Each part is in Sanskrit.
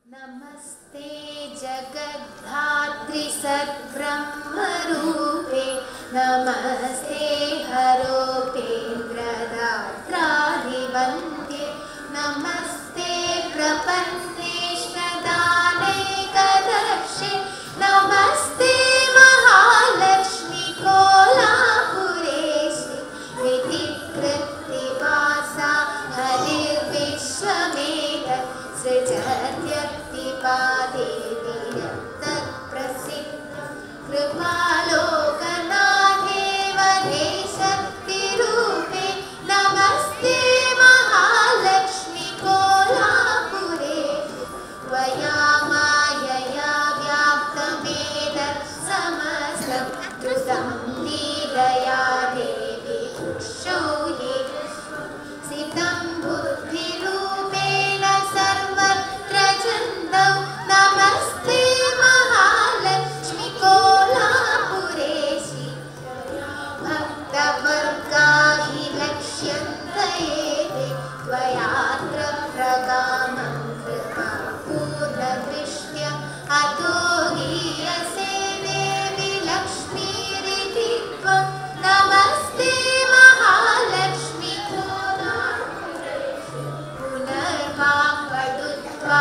नमस्ते जगद्धात्री सद्ब्रह्मरूपे नमस्ते हरोपेन्द्रदात्रादिवन्द्ये नमस्ते प्रपन्नेष्टदानेकदर्शे नमस्ते महालक्ष्मी कोलापुरेशि विधिकृत्तिवासा हरिर्विश्वमेतत् सृजत्यक्तिपादेति तत्प्रसिद्धं कृपालोकनाथेव देशक्तिरूपे नमस्ते महालक्ष्मी कोलापुरेशि त्वया मायया व्याप्तमेतत् समस्तं धृतं लीलया देवी क्षौहि सिद्धं बुद्धिरूपेण सर्वत्र चन्दौ नमस्ते महालक्ष्मी कोलापुरेशि भक्तवर्गाहि लक्ष्यन्तये त्वयात्र प्रगामं कृपा पूर्णदृष्ट्या अतो गीयसे देवी लक्ष्मीरिति त्वं नमस्ते महालक्ष्मी कोलापुरेशि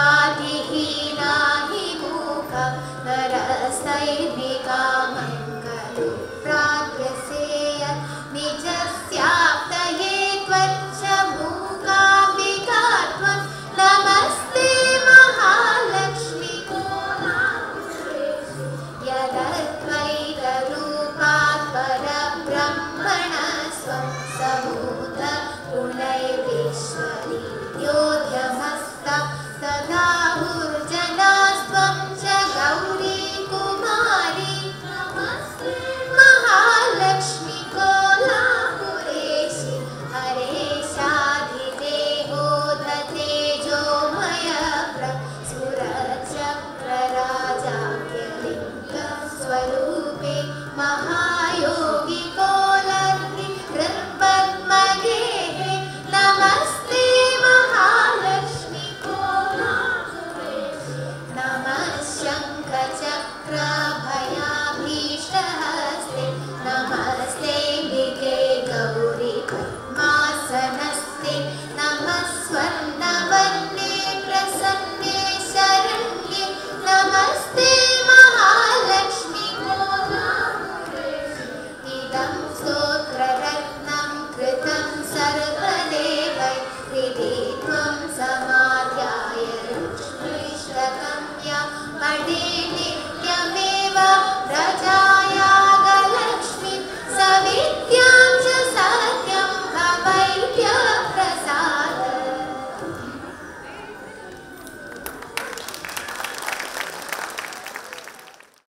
पुनर्वाक्पटुत्वादिहीना हि मूका नरसैनिकामं खलु प्रार्थ्यसेय निजस्याप्तये त्वच्च मूकाम्बिका त्वं नमस्ते महालक्ष्मी कोलापुरेशि यदद्वैतरूपात् परब्रह्मणः स्वं समूत गुणैर्विश्वलीयोऽध्यमस्ता तदा भुर्जनास्त्वं च गौरी कुमारी नमस्ते महालक्ष्मी कोलापुरेशि हरेशाधिदेहो दतेजोमय सुरचक्रराजाख्यलिङ्गस्वरूपे महायोगी कोलर्हि हृत्पद्मगेः नमस्ते महालक्ष्मी कोलापुरेशि नमः शङ्खचक्राभयाभीष्टहस्ते नमस्ते दिगे गौरी पद्मासनस्ते नमः स्वर्णवर्णे प्रसन्ने शरण्ये नमस्ते महालक्ष्मी कोलापुरेशि इदं स्तोत्ररत्नं कृतं सर्वदेवैः हृदि त्वं समाध्याय लक्ष्मीष्टकं या पठे